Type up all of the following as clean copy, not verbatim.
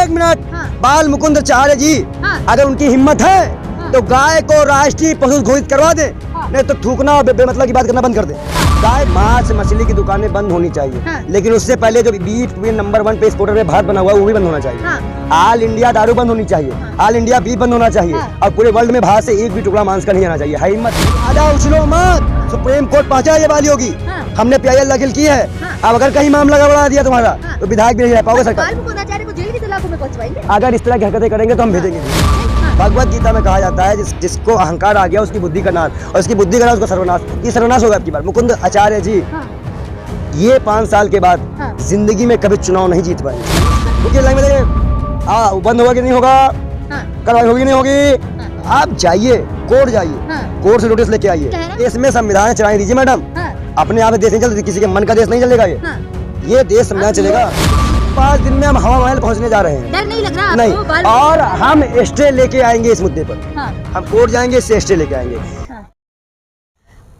एक मिनट। बाल मुकुंद आचार्य जी अगर उनकी हिम्मत है तो गाय को राष्ट्रीय पशु घोषित करवा दे, नहीं तो थूकना और बेमतलब की बात करना बंद कर दे। गाय मांस मछली की दुकानें बंद होनी चाहिए, लेकिन उससे पहले जो बीफ नंबर 1 पे एक्सपोर्टर में भारत बना हुआ है वो भी बंद होना चाहिए। ऑल इंडिया दारू बंद होनी चाहिए, ऑल इंडिया बीफ बंद होना चाहिए, और पूरे वर्ल्ड में भारत से एक भी टुकड़ा मांस का नहीं आना चाहिए। है हिम्मत आधा उछलो मत, सुप्रीम कोर्ट पहुंचा ये वाली होगी। हमने PIL दाखिल की है, अब अगर कहीं मामला गड़बड़ा दिया तुम्हारा तो विधायक भी नहीं रह पाओगे सरकार। अगर इस तरह की हरकतें करेंगे तो हम भेजेंगे। भगवत गीता में कहा जाता है जिसको अहंकार आ गया उसकी बुद्धि का नाश, और उसकी बुद्धि का नाश उसका सर्वनाश। ये सर्वनाश होगा आपकी बार। मुकुंद आचार्य जी ये 5 साल के बाद जिंदगी में कभी चुनाव नहीं जीत पाएंगे। मुझे बंद होगा कि नहीं होगा, कार्रवाई होगी नहीं होगी। आप जाइए कोर्ट, जाइए कोर्ट से नोटिस लेके आइए। इसमें संविधान चलाने दीजिए मैडम, अपने आप देश नहीं चलता, किसी के मन का देश नहीं चलेगा। ये देश संविधान चलेगा। 5 दिन में हम हवा महल पहुंचने जा रहे हैं। डर नहीं लग रहा नहीं, और हम स्टे लेके आएंगे इस मुद्दे पर। हम कोर्ट जाएंगे, इससे स्टे लेके आएंगे।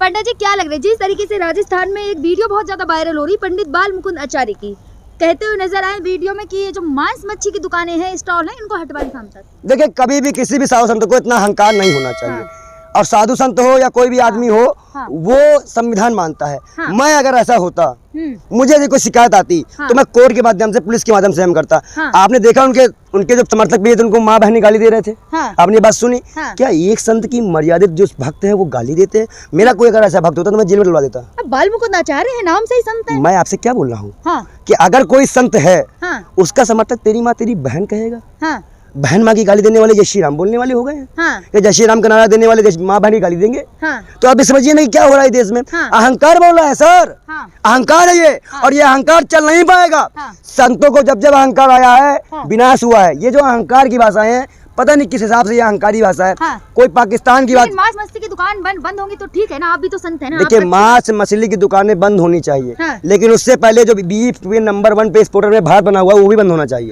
पंडित जी क्या लग रहा है जिस तरीके से राजस्थान में एक वीडियो बहुत ज्यादा वायरल हो रही पंडित बाल मुकुंद आचार्य की, कहते हुए नजर आए वीडियो में कि ये जो मांस मच्छी की दुकानें हैं, स्टॉल हैं, इनको हटवाएं सांसद। देखिए कभी भी किसी भी साधु संत को इतना अहंकार नहीं होना चाहिए। और साधु संत हो या कोई भी आदमी हो, वो संविधान मानता है। मैं अगर ऐसा होता, मुझे यदि कोई शिकायत आती तो मैं कोर्ट के माध्यम से, पुलिस के माध्यम से हम करता। आपने देखा उनके जो समर्थक भी थे उनको माँ बहन गाली दे रहे थे। आपने बात सुनी? क्या एक संत की मर्यादित जो भक्त है वो गाली देते हैं? मेरा कोई अगर ऐसा भक्त होता तो मैं जेल में डलवा देता। बाल मुकुंद आचार्य है, नाम से ही संत है। मैं आपसे क्या बोल रहा हूँ कि अगर कोई संत है उसका समर्थक तेरी माँ तेरी बहन कहेगा। बहन माँ की गाली देने वाले जय श्री राम बोलने वाले हो गए हैं। या जय श्री राम का नारा देने वाले माँ बहन की गाली देंगे। तो आप समझिए नहीं क्या हो रहा है देश में। अहंकार बोल रहा है सर, अहंकार है ये, और ये अहंकार चल नहीं पाएगा। संतों को जब जब अहंकार आया है विनाश हुआ है। ये जो अहंकार की भाषाएं हैं, पता नहीं किस हिसाब से ये अहंकारी भाषा है। कोई पाकिस्तान की बात, मांस मछली की दुकान बंद होंगी तो ठीक है ना, आप भी तो संत है ना। देखिए मांस मछली की दुकानें बंद होनी चाहिए, लेकिन उससे पहले जो बीफ नंबर 1 पे एक्सपोर्टर में भारत बना हुआ है वो भी बंद होना चाहिए।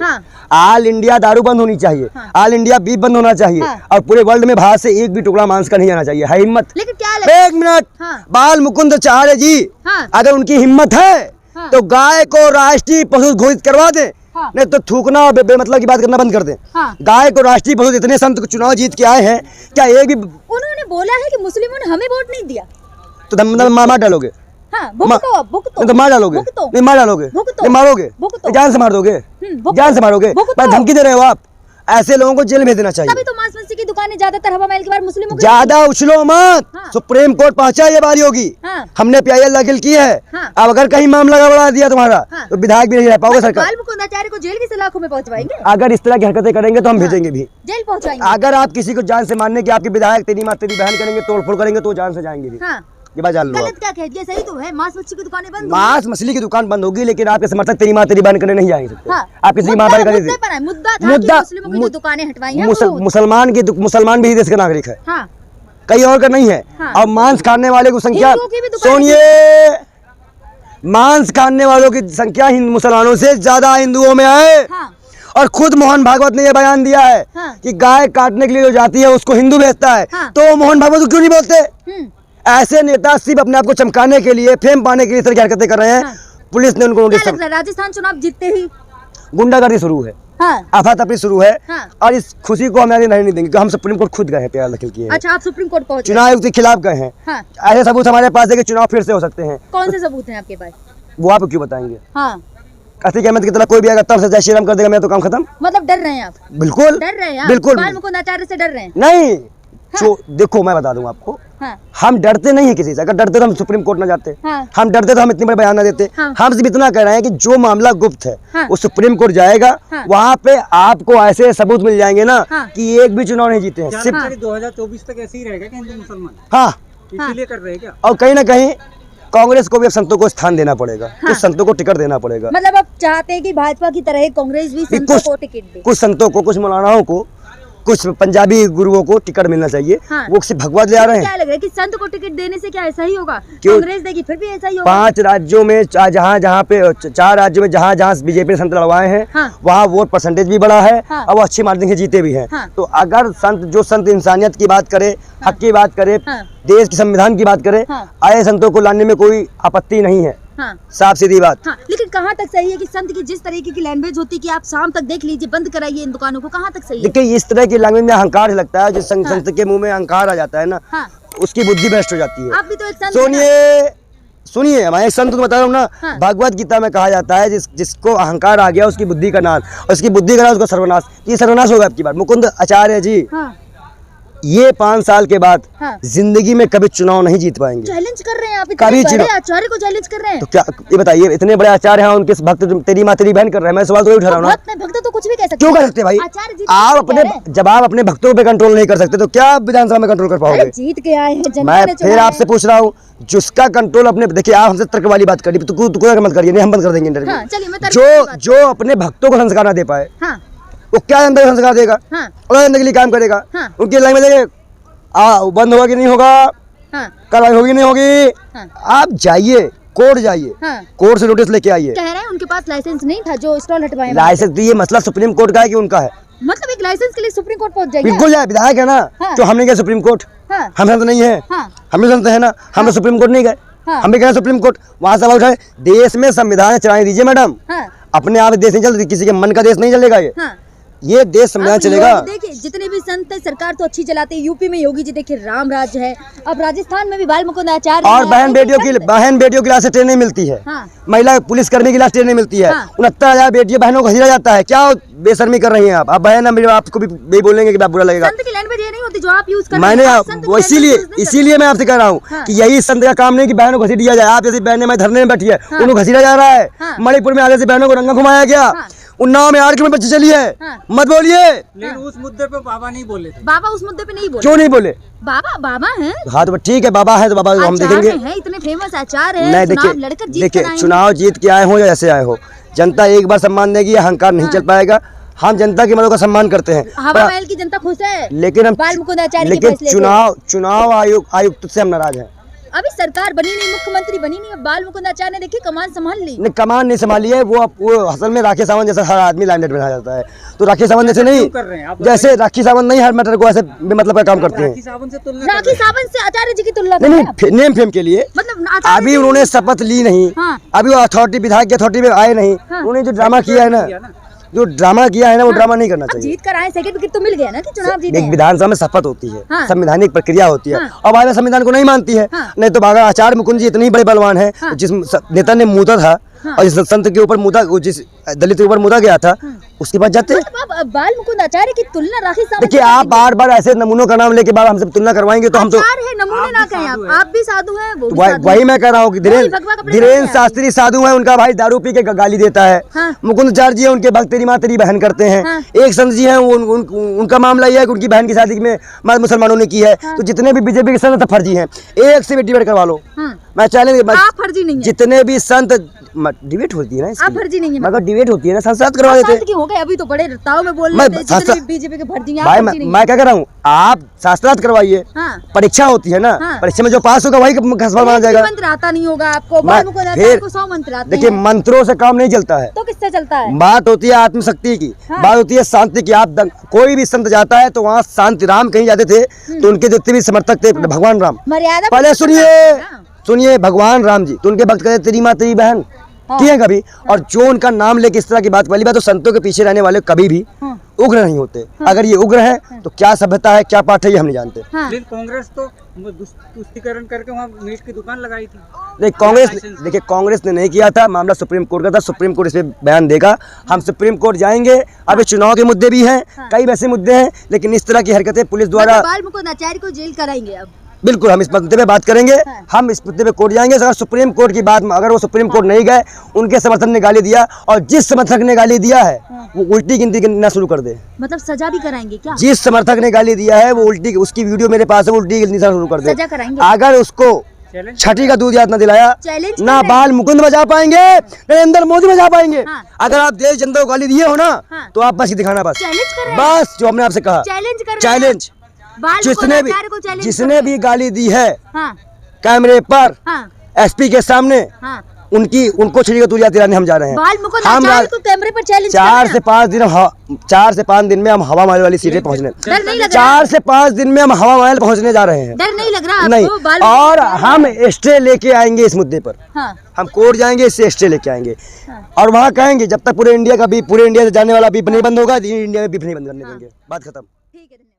ऑल इंडिया दारू बंद होनी चाहिए, ऑल इंडिया बीफ बंद होना चाहिए, और पूरे वर्ल्ड में भारत से एक भी टुकड़ा मांस का नहीं आना चाहिए। है हिम्मत। लेकिन क्या एक मिनट। बाल मुकुंद आचार्य जी अगर उनकी हिम्मत है तो गाय को राष्ट्रीय पशु घोषित करवा दे, नहीं तो थूकना और बेमतलब की बात करना बंद कर दे। गाय को राष्ट्रीय पशु, इतने संत चुनाव जीत के आए हैं, क्या एक भी उन्होंने बोला है कि मुस्लिमों ने हमें वोट नहीं दिया तो मार डालोगे? तो मार डालोगे? नहीं मार डालोगे, नहीं मारोगे, जान से मार दोगे, जान से मारोगे। धमकी दे रहे हो आप। ऐसे लोगों को जेल में देना चाहिए। तभी तो मांस मछली की दुकानें ज्यादातर हवा महल के बाहर मुस्लिमों ज्यादा उछलो मत। सुप्रीम कोर्ट पहुंचा ये बारी होगी। हमने PIL दाखिल की है, अब अगर कहीं मामला गड़बड़ा दिया तुम्हारा तो विधायक भी नहीं रह पाओगे सरकार। बाल मुकुंद आचार्य को जेल की सलाखों में पहुंचवाएंगे। अगर इस तरह की हरकतें करेंगे तो हम भेजेंगे भी, जेल पहुंचाएंगे। अगर आप किसी को जान से मारने की आपके विधायक तेरी माँ तेरी बहन करेंगे, तोड़फोड़ करेंगे तो जान से जाएंगे भी। ये बात जान लो। गलत क्या कह दिया? सही तो है, मांस मछली की दुकानें बंद, मांस मछली की दुकान बंद होगी, लेकिन आपके समर्थक तेरी माँ तेरी बहन करने नहीं आएंगे सकते। आप किसी की माँ बहन करेंगे। मुद्दा दुकानें हटवाई हैं। मुसलमान भी देश का नागरिक है, कहीं और का नहीं है। और मांस खाने वाले की संख्या सुनिए, मांस खाने वालों की संख्या मुसलमानों से ज्यादा हिंदुओं में है। और खुद मोहन भागवत ने यह बयान दिया है कि गाय काटने के लिए जो जाती है उसको हिंदू भेजता है। तो मोहन भागवत को क्यों नहीं बोलते? ऐसे नेता सिर्फ अपने आप को चमकाने के लिए, फेम पाने के लिए इस तरह की हरकतें कर रहे हैं। पुलिस ने उनको नोटिस। राजस्थान चुनाव जीतते ही गुंडागर्दी शुरू है, अफरा-तफरी शुरू है। और इस खुशी को हम रहने नहीं देंगे। हम सुप्रीम कोर्ट खुद गए हैं, PIL दाखिल किए हैं। अच्छा, आप सुप्रीम कोर्ट पहुंचे? चुनाव आयोग के खिलाफ गए हैं। ऐसे सबूत हमारे पास है कि चुनाव फिर से हो सकते हैं। कौन से सबूत हैं आपके पास? वो आपको क्यों बताएंगे? कथित अहमद की तरह कोई भी आएगा तब से जय श्री राम कर देगा, मैं तो काम खत्म। मतलब डर रहे हैं आप? बिल्कुल डर रहे हैं, बिल्कुल। बाल मुकुंद आचार्य से डर रहे हैं? नहीं, देखो मैं बता दूं आपको, हम डरते नहीं है किसी से। अगर डरते तो हम सुप्रीम कोर्ट ना जाते। हम डरते तो हम इतने बड़े बयान ना देते। हम सिर्फ इतना कह रहे हैं कि जो मामला गुप्त है वो सुप्रीम कोर्ट जाएगा। वहाँ पे आपको ऐसे सबूत मिल जाएंगे ना कि एक भी चुनाव नहीं जीते हैं। सिर्फ 2024 तक ऐसे ही रहेगा कि हिंदू मुसलमान? हाँ, इसीलिए कर रहे हैं क्या? और कहीं ना कहीं कांग्रेस को भी अब संतों को स्थान देना पड़ेगा। कुछ संतों को टिकट देना पड़ेगा। मतलब आप चाहते हैं कि भाजपा की तरह कांग्रेस भी संतों को टिकट दे? कुछ संतों को, कुछ मौलानाओं को, कुछ पंजाबी गुरुओं को टिकट मिलना चाहिए। वो सिर्फ भगवत ले आ रहे हैं। क्या लग रहा है कि संत को टिकट देने से क्या ऐसा ही होगा? कांग्रेस देगी फिर भी ऐसा ही होगा? 5 राज्यों में जहाँ पे 4 राज्यों में जहाँ बीजेपी ने संत लड़वाए हैं वहाँ वोट परसेंटेज भी बढ़ा है और वो अच्छी मार्जिन से जीते भी हैं। तो अगर जो संत इंसानियत की बात करे, हक की बात करे, देश के संविधान की बात करे, ऐसे संतों को लाने में कोई आपत्ति नहीं है। हाँ। साफ सीधी बात। हाँ, लेकिन कहाँ तक सही है कि संत की जिस तरीके की लैंग्वेज होती है कि आप शाम तक देख लीजिए, बंद कराइए इन दुकानों को, कहाँ तक सही है? देखिए इस तरह की लैंग्वेज में अहंकार लगता है, जो हाँ। संत के मुंह में अहंकार आ जाता है ना, हाँ। उसकी बुद्धि भ्रष्ट हो जाती है। आप भी तो एक संत हैं ना? सुनिए हमारे संत को बता रहा हूँ ना, हाँ। भगवत गीता में कहा जाता है जिसको अहंकार आ गया उसकी बुद्धि का नाश, और उसकी बुद्धि का नाश उसका सर्वनाश। ये सर्वनाश होगा आपकी बात। मुकुंद आचार्य जी हाँ। ये 5 साल के बाद हाँ। जिंदगी में कभी चुनाव नहीं जीत पाएंगे। चैलेंज कर रहे हैं आप, कभी इतने बड़े चुनाव- आचार्य को चैलेंज कर रहे हैं। तो क्या ये बताइए, इतने बड़े आचार्य हैं, उनके भक्त तेरी माँ तेरी बहन कर रहे हैं, मैं सवाल तो उठा रहा हूँ ना। भक्त तो कुछ भी कह सकते क्यों कर सकते भाई? आचार्य जी तो आप कुछ भी कह रहे अपने जब आप अपने भक्तों पे कंट्रोल नहीं कर सकते तो क्या आप विधानसभा में कंट्रोल कर हैं। पाओगे? अरे जीत के आए हैं, जनता मैं ने फिर चुना आपसे है। पूछ रहा हूँ, जिसका कंट्रोल अपने, देखिए आप हमसे तर्क वाली बात करिए, तो कोई मत करिए, नहीं हम बंद कर देंगे इंटरव्यू। हाँ, चलिए मैं तर्क वाली जो बात- जो अपने भक्तों को संस्कार ना दे पाए हाँ। वो क्या जनता को संस्कार देगा? हाँ। और जनता के लिए काम करेगा? हाँ। उनकी लाइन में देखिए बंद होगा कि नहीं होगा, हाँ। कार्रवाई होगी नहीं होगी। हाँ। आप जाइए कोर्ट, जाइए हाँ। कोर्ट से नोटिस लेके आइए। कह रहे हैं उनके पास लाइसेंस नहीं था जो स्टॉल हटवाए। लाइसेंस तो ये मसला सुप्रीम कोर्ट का है कि उनका है? मतलब एक लाइसेंस के लिए सुप्रीम कोर्ट पहुंच जाएगा? बिल्कुल जाए, विधायक है ना, हाँ। तो हमने क्या सुप्रीम कोर्ट? हाँ। हम संत नहीं है, हाँ। हम भी संत है ना, हम तो सुप्रीम कोर्ट नहीं गए। हाँ। हम भी गए सुप्रीम कोर्ट, वहाँ सवाल उठाए। देश में संविधान चलाने दीजिए मैडम, हाँ। अपने आप देश नहीं चलता, किसी के मन का देश नहीं चलेगा। ये देश संविधान अब चलेगा। योगी देखिए जितने भी संत है सरकार तो अच्छी चलाते हैं। यूपी में योगी जी देखिए राम राज्य है, अब राजस्थान में भी बाल मुकुंद आचार्य और है। बहन बेटियों संत है। की लाश से ट्रेनें मिलती है, हाँ। महिला पुलिसकर्मी की लाश ट्रेनें मिलती है। हाँ। 69,000 बेटियों बहनों को खसीड़ा जाता है। क्या बेशर्मी कर रही हैं आप? बहन मेरे आपको भी बोलेंगे कि बुरा लगेगा। संत की लैंग्वेज ये नहीं होती जो आप यूज करते मैंने हैं। आप संत की वो language इसीलिए मैं आपसे कह रहा हूँ हाँ। कि यही संत का काम नहीं कि बहनों को घसीट दिया जाए। आप जैसी बहनें मैं धरने में बैठी है, हाँ। उनको घसीटा जा रहा है। हाँ। मणिपुर में आगे से बहनों को रंगा घुमाया गया। हाँ। उन्नाव में 8 बच्चे चली है। हाँ। मत बोलिए। लेकिन उस मुद्दे पे बाबा नहीं बोले थे। बाबा उस मुद्दे पे नहीं बोले। क्यों नहीं बोले? बाबा हैं, हाँ तो ठीक है, बाबा है तो बाबा हम देखेंगे। आचार्य हैं, इतने फेमस आचार्य हैं। नहीं चुनाव लड़कर जीत कर देखिए आए हैं। चुनाव जीत के आए हो या ऐसे आए हो, जनता एक बार सम्मान देगी, अहंकार नहीं चल पाएगा। हम जनता की मदों का सम्मान करते हैं, हवा महल की जनता खुश है, लेकिन हम बाल मुकुंद आचार्य के लेकिन फैसले से। चुनाव आयुक्त से हम नाराज हैं। अभी सरकार बनी नहीं, मुख्यमंत्री बनी नहीं, अब बाल मुकुंद आचार्य ने देखिए कमान संभाल ली। ने कमान नहीं संभाली है। वो असल में राखी सावंत जैसा हर आदमी लाइमलाइट में आ जाता है, तो राखी सावंत जैसे नहीं, कर रहे हैं आप? जैसे राखी सावंत नहीं हर मैटर को ऐसे मतलब का काम करते हैं। राखी सावंत से तुलना कर राखी रहे हैं। सावंत से आचार्य जी की तुलना कर नहीं रहे हैं आप? नेम फेम के लिए मतलब आचार्य अभी जी- उन्होंने शपथ ली नहीं, हाँ। अभी वो अथॉरिटी विधायक की अथॉरिटी में आए नहीं। हाँ। उन्होंने जो ड्रामा किया है किया ना, ना। जो ड्रामा किया है ना, वो ड्रामा नहीं करना अब चाहिए। जीत कर आए, सेकंड विकेट तो मिल गया ना कि चुनाव जीते एक हैं। विधानसभा में शपथ होती है, हाँ। संवैधानिक प्रक्रिया होती है, हाँ। और भाजपा संविधान को नहीं मानती है। हाँ। नहीं तो अगर आचार्य मुकुंद जी इतने बड़े बलवान है, हाँ। जिस नेता ने मुदा था हाँ। और जिस संत के ऊपर मुदा, जिस दलित के ऊपर मुदा गया था, उसके पास जाते। मतलब अब बाल मुकुंद आचार्य की तुलना राखी सावंत देखिए से आप करते बार बार ऐसे नमूनों का नाम लेके बार हमसे तुलना करवाएंगे तो हम तो आचार्य है, नमूने ना कहें आप भी साधु हैं, वो भी साधु वही हैं। मैं कह रहा हूँ कि वही भगवा कपड़े धीरेन्द्र पहने हैं। शास्त्री साधु है, उनका भाई दारू पी के गाली देता है। हाँ। मुकुंद आचार्य जी है, उनके भक्त तेरी माँ तेरी बहन करते हैं। हाँ। एक संत जी है, उनका मामला यह है कि उनकी बहन की शादी में मुसलमानों ने की है। तो जितने भी बीजेपी के संत फर्जी हैं, एक से भी डिबेट करवा लो। हाँ। मैं चैलेंज, आप फर्जी नहीं है। जितने भी संत डिबेट होती है ना, आप फर्जी नहीं है। मगर डिबेट होती है ना, संसद करवा देते। संत की हो गए, अभी तो बड़े रताओं में बोल मैं रहे थे जितने भी बीजेपी के फर्जी हैं, आप भाई फर्जी नहीं मैं क्या कर रहा हूँ, आप शास्त्रार्थ करवाइए। हाँ। परीक्षा होती है ना, हाँ। परीक्षा में जो पास होगा वही सवाल माना जाएगा। मंत्र आता नहीं होगा आपको, मैं- बाल मुकुंद आचार्य फिर को 100 मंत्र आते देखिए हैं। मंत्रों से काम नहीं चलता है, तो किससे चलता है? बात होती है आत्मशक्ति की। हाँ। बात होती है शांति की। कोई भी संत जाता है तो वहाँ शांति, राम कहीं जाते थे तो उनके जितने भी समर्थक थे, भगवान राम, मर्यादा पहले पुरुषोत्तम सुनिए भगवान राम जी, तो उनके भक्त कहते तेरी माँ तेरी बहन हाँ। किए कभी। और जो उनका नाम लेके इस तरह की बात, पहली बात तो संतों के पीछे रहने वाले कभी भी हाँ। उग्र नहीं होते। अगर ये उग्र है तो क्या सभ्यता है, क्या पाठ है, ये हम नहीं जानते। हाँ। लेकिन कांग्रेस तो तुष्टीकरण करके वहाँ मीट की दुकान लगाई थी। देखिए कांग्रेस ने नहीं किया था, मामला सुप्रीम कोर्ट का था। सुप्रीम कोर्ट इस पे बयान देगा, हम सुप्रीम कोर्ट जाएंगे। अभी चुनाव के मुद्दे भी हैं, कई वैसे मुद्दे हैं, लेकिन इस तरह की हरकतें पुलिस द्वारा, बाल मुकुंद आचार्य को जेल कराएंगे अब। बिल्कुल हम इस मुद्दे पे बात करेंगे। हम इस मुद्दे पे कोर्ट जाएंगे। अगर सुप्रीम कोर्ट की बात में, अगर वो सुप्रीम कोर्ट नहीं गए, उनके समर्थक ने गाली दिया, और जिस समर्थक ने गाली दिया है वो उल्टी गिनती गिनना शुरू कर दे। मतलब सजा भी कराएंगे क्या? जिस समर्थक ने गाली दिया है वो उल्टी, उसकी वीडियो मेरे पास है, वो उल्टी गिनती शुरू कर दे। सजा कराएंगे। अगर उसको चैलेंज छठी का दूध याद न दिलाया, चैलेंज ना कर बाल मुकुंद बजा पाएंगे, नरेंद्र मोदी बजा पाएंगे। हाँ। अगर आप देश जनता को गाली दिए हो ना, हाँ। तो आप बस ये दिखाना, बस चैलेंज कर रहे हैं। बस जो हमने आपसे कहा, चैलेंज कर रहे हैं। चैलेंज। बाल मुकुंद जिसने भी आचार्य को चैलेंज जिसने कर भी रहे गाली दी है हैं। हाँ। कैमरे पर, हाँ। एसपी के सामने, हाँ। उनको छड़ी का तुरिया दिलाने हम जा रहे हैं। बाल मुकुंद हम आचार्य को कैमरे पर चैलेंज 4 से 5 दिन में हम हवा महल वाली सीटें पहुंचने, डर नहीं लग 4 से 5 दिन में हम हवा महल पहुंचने जा रहे हैं। डर नहीं लग रहा नहीं, आपको? बाल और हम स्टे लेके आएंगे इस मुद्दे पर। हाँ हम कोर्ट जाएंगे, इससे स्टे लेके आएंगे हाँ। और वहाँ कहेंगे जब तक पूरे इंडिया से जाने वाला बीफ नहीं बंद होगा, इंडिया में बीफ नहीं बंद करने देंगे। बात खत्म। ठीक है, धन्यवाद।